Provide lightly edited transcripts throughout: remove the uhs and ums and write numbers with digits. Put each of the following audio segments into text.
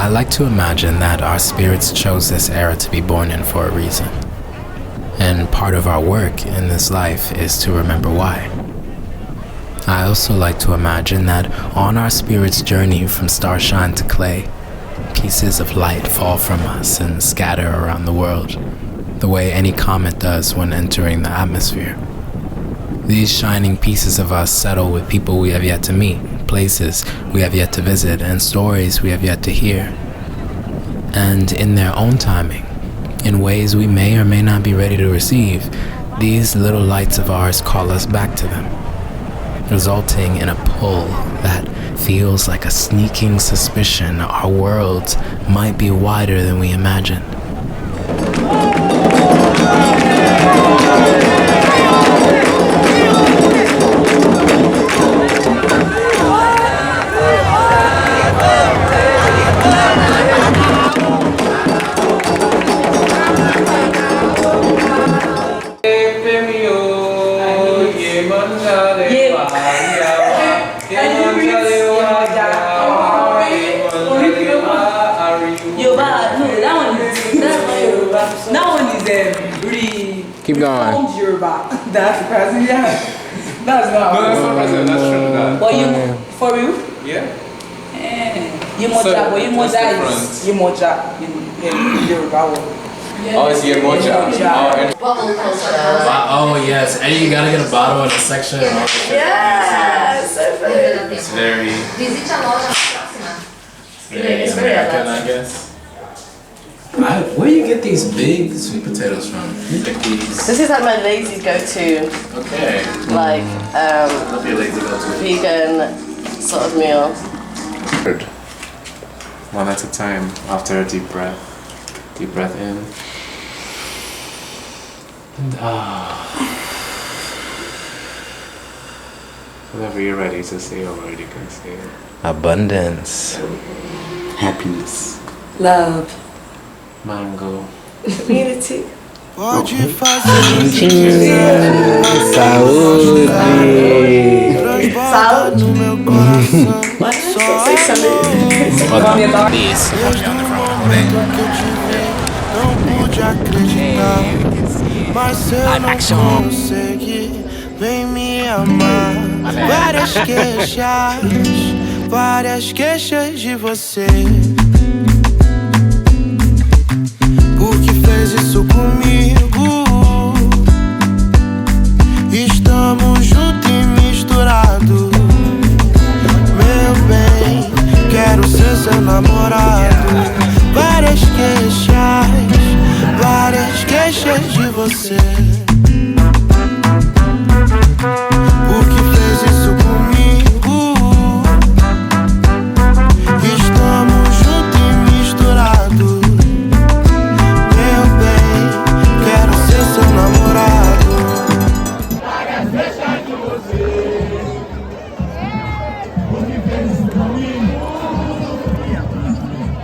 I like to imagine that our spirits chose this era to be born in for a reason. And part of our work in this life is to remember why. I also like to imagine that on our spirit's journey from starshine to clay, pieces of light fall from us and scatter around the world, the way any comet does when entering the atmosphere. These shining pieces of us settle with people we have yet to meet, places we have yet to visit, and stories we have yet to hear. And in their own timing, in ways we may or may not be ready to receive, these little lights of ours call us back to them, resulting in a pull that feels like a sneaking suspicion our worlds might be wider than we imagined. Keep going. That's Brazil. That's not. No, that's not Brazil. That's Trinidad. But you, for you? Yeah. You moja, but you moja is you moja in Yoruba. Oh, it's your moja. Oh yes, and you gotta get a bottle in a section. Yes. It's very. It's very American, I guess. Where do you get these big sweet potatoes from? Like these. This is like my lazy go-to. Okay. Like Love your lazy go-to. vegan sort of meal. One at a time. After a deep breath. Deep breath in. And whenever you're ready to say a word, you can say it. Abundance. Happiness. Love. Mango. Community. Saúde. Saúde. This. Mas se eu não conseguir, vem me amar. Várias queixas de você. Por que fez isso comigo? Estamos juntos e misturados. Meu bem, quero ser seu namorado. Várias queixas de você. Por que fez isso comigo? Estamos juntos e misturados. Meu bem, quero ser seu namorado. Várias queixas de você. Por que fez isso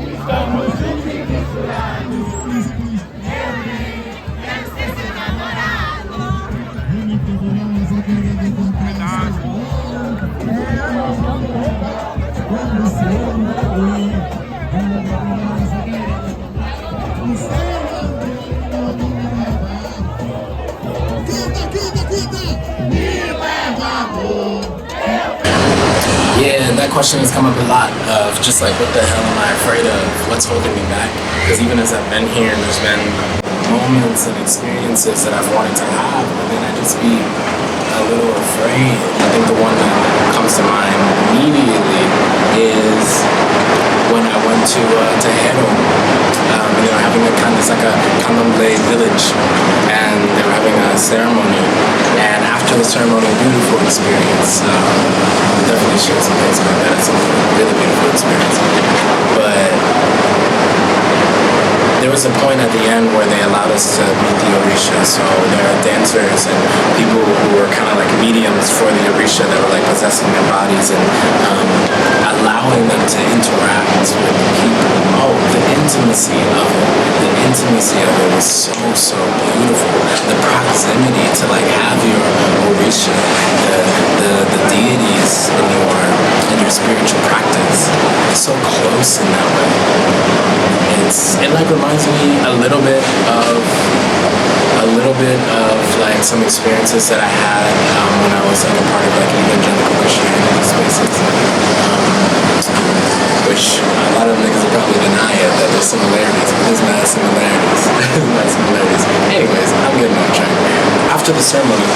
comigo? Estamos juntos e misturados. Yeah, that question has come up a lot of just like, what the hell am I afraid of? What's holding me back? Because even as I've been here, there's been moments and experiences that I've wanted to have, but then I just be a little afraid. I think the one that comes to mind immediately is when I went to Honrando, and they were having it's like a candomblé village, and they were having a ceremony, and after the ceremony, beautiful experience. Definitely share some things about that. It's a really beautiful experience. But there was a point at the end where they allowed us to meet the Orisha, so there are dancers and people who were kind of like mediums for the Orisha that were like possessing their bodies and allowing them to interact with people. Oh, the intimacy of it. The intimacy of it was so beautiful. The proximity to like have your Orisha, the deities in your spiritual practice. so close in that way. It like reminds me a little bit of like some experiences that I had when I was like a part of like evangelical Christianity spaces, which a lot of niggas will probably deny it that there's similarities, but there's mad similarities. Anyways, I'm getting on track. After the ceremony,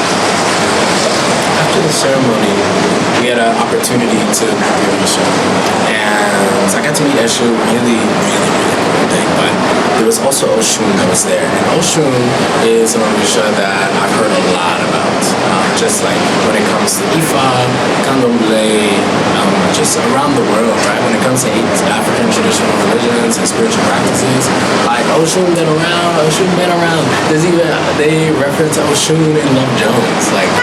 we had an opportunity to do the show, and I got to meet Eshu really cool thing, but there was also Oshun that was there, and Oshun is an Orisha that I've heard a lot about, just like when it comes to Ifa, Candomblé, just around the world, right? When it comes to African traditional religions and spiritual practices, like Oshun been around. There's even, they reference Oshun in Love Jones, like.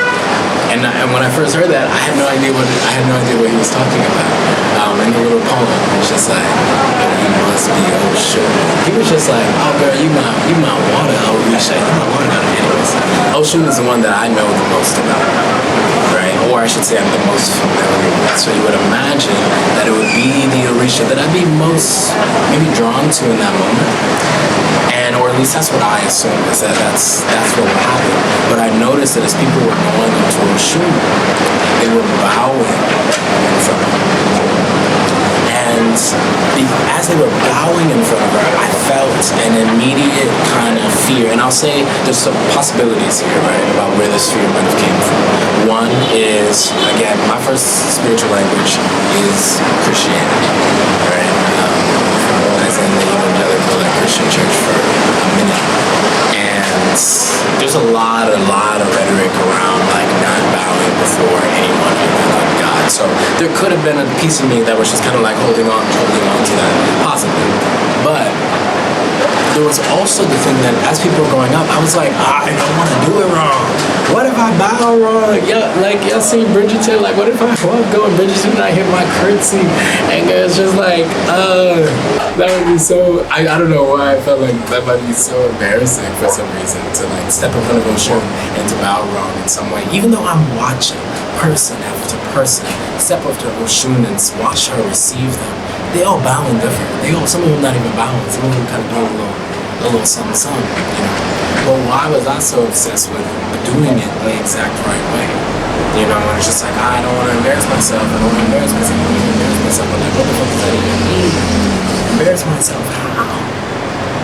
And when I first heard that, I had no idea what he was talking about. In the little poem, it's just like, you must be Oshun. He was just like, oh girl, you my water, Orisha, you my water. Anyways, Oshun is the one that I know the most about, right? Or I should say I'm the most familiar with. So you would imagine that it would be the Orisha that I'd be most maybe drawn to in that moment. Or at least that's what I assume, is that's what would happen. But I noticed that as people were going up to Oshun, they were bowing in front of her. And as they were bowing in front of her, I felt an immediate kind of fear. And I'll say there's some possibilities here, right, about where this fear might have came from. One is, again, my first spiritual language is Christianity, right? As in the evangelical like Christian church for a minute, and there's a lot of rhetoric around like not bowing before anyone other than God. So there could have been a piece of me that was just kind of like holding on to that, possibly. But there was also the thing that as people were going up, I was like, I don't want to do it wrong. What if I bow wrong? Yeah, like y'all seen Bridgerton? Like, what if I go in Bridgerton and I hit my curtsy? And it's just like, that would be so. I don't know why I felt like that might be so embarrassing for some reason to like step in front of Oshun and to bow wrong in some way, even though I'm watching person after person step up to Oshun and watch her receive them. They all bowing different. Some of them not even bowing. Some of them kind of doing a little something, you know. But why was I so obsessed with doing it the exact right way? You know, and it's just like, I don't want to embarrass myself. But like, what the fuck does that even mean? Embarrass myself? How?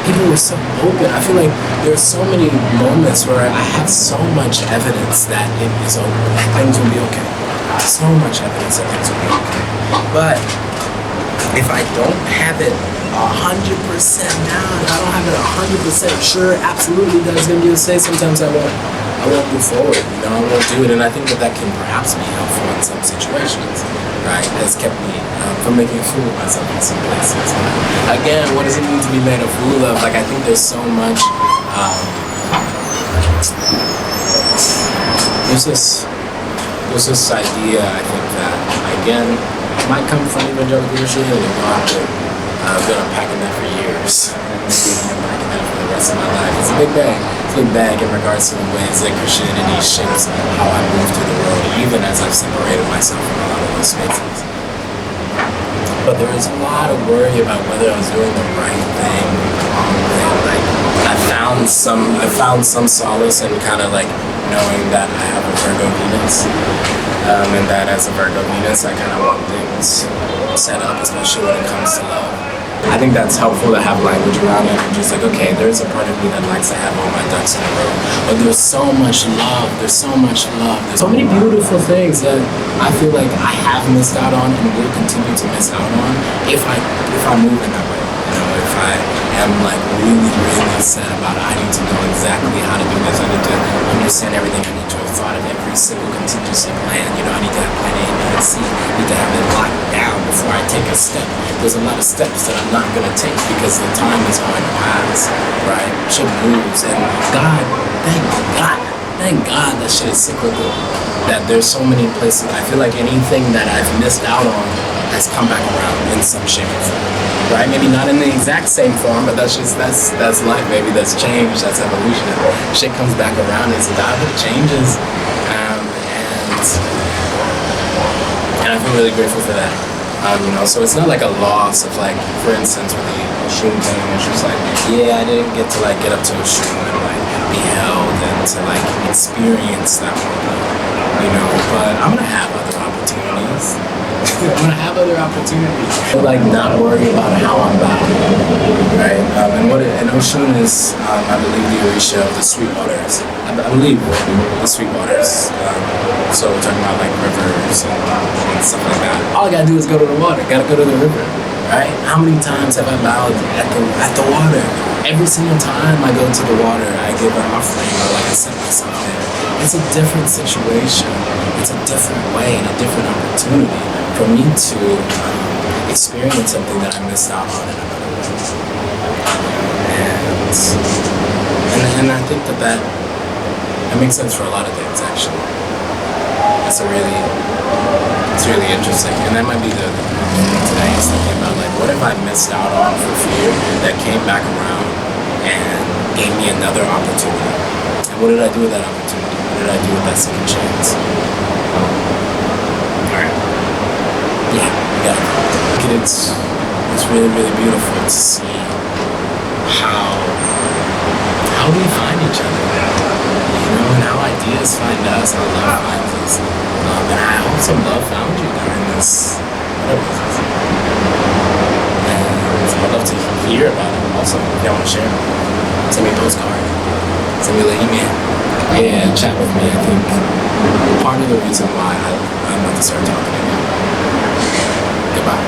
People were so open. I feel like there's so many moments where I have so much evidence that it is okay, that things will be okay. So much evidence that things will be okay. But if I don't have it 100% down, if I don't have it 100% sure, absolutely that it's gonna be the same. Sometimes I won't move forward. You know, I won't do it, and I think that can perhaps be helpful in some situations. Right, has kept me from making a fool of myself in some places. But again, what does it mean to be made a fool of? Like, I think there's so much. There's this idea, I think, that again might come from evangelical Christianity. I've been unpacking that for years. Unpacking that for the rest of my life. It's a big bag. It's a big bag in regards to the ways that Christianity shapes how I move through the world, even as I've separated myself from a lot of those spaces. But there is a lot of worry about whether I was doing the right thing, the wrong thing. Like, I found some solace in kind of like knowing that I have a Virgo Venus, and that as a Virgo Venus, I kind of want things set up, especially when it comes to love. I think that's helpful to have language around it. I'm just like, okay, there's a part of me that likes to have all my ducks in a row. But there's so much love. There's so much love. There's so many beautiful things that I feel like I have missed out on and will continue to miss out on if I move in that way. You know, if I am like really set about I need to know exactly how to do this. I need to understand everything. I need to have thought of every single contingency plan. You know, I need to have plan A, B, and C. I need to have it locked down before I take a step. There's a lot of steps that I'm not going to take because the time is going to pass, right? Shit moves, and thank God that shit is cyclical. That there's so many places. I feel like anything that I've missed out on has come back around in some shape or form, right? Maybe not in the exact same form, but that's life. Maybe that's change. That's evolution. Shit comes back around. It's that changes, and I feel really grateful for that. So it's not like a loss of like, for instance, with the Oshun thing, it's just like, yeah, I didn't get to like get up to Oshun and like be held and to like experience that moment, but I'm gonna have other opportunities. I'm gonna have other opportunities. But like not worry about how I'm bound, right? And Oshun is, I believe, the Orisha of the sweet waters. I believe the sweet waters. So we're talking about like rivers and stuff like that. All I gotta do is go to the water. Gotta go to the river, right? How many times have I bowed at the water? Every single time I go to the water, I give an offering or like I set myself there. It's a different situation. It's a different way and a different opportunity for me to experience something that I missed out on in another way. And I think that makes sense for a lot of things, actually. It's really interesting. And that might be the thing today is thinking about like, what if I missed out on for fear that came back around and gave me another opportunity? And what did I do with that opportunity? What did I do with that second chance? Alright. Yeah, we got it. It's really, really beautiful to see how we find each other, and how ideas find us, how love finds us. And I hope some love found you during this, whatever this is. And I'd love to hear about it also, if y'all want to share. Send me a postcard, send me an email. Yeah, chat with me. I think part of the reason why I'm about to start talking to you. Goodbye.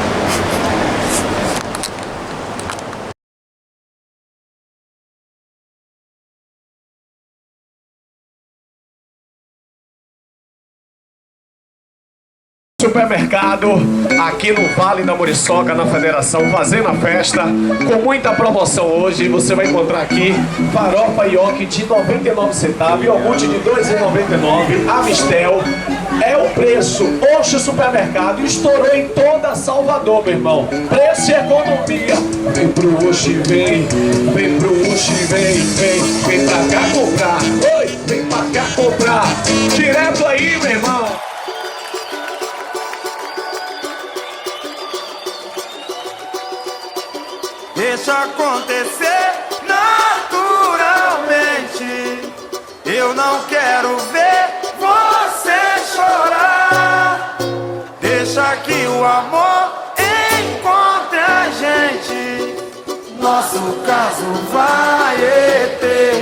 Supermercado, aqui no Vale da Muriçoca, na Federação, fazendo a festa, com muita promoção hoje. Você vai encontrar aqui farofa ioki de 99 centavos, iogurte de 2,99, Amistel. É o preço. Oxe Supermercado estourou em toda Salvador, meu irmão. Preço e economia. Vem pro Oxe, vem pro Oxe, vem pra cá comprar. Oi, vem pra cá comprar. Direto aí, meu irmão. Deixa acontecer naturalmente. Eu não quero ver você chorar. Deixa que o amor encontre a gente. Nosso caso vai eterno.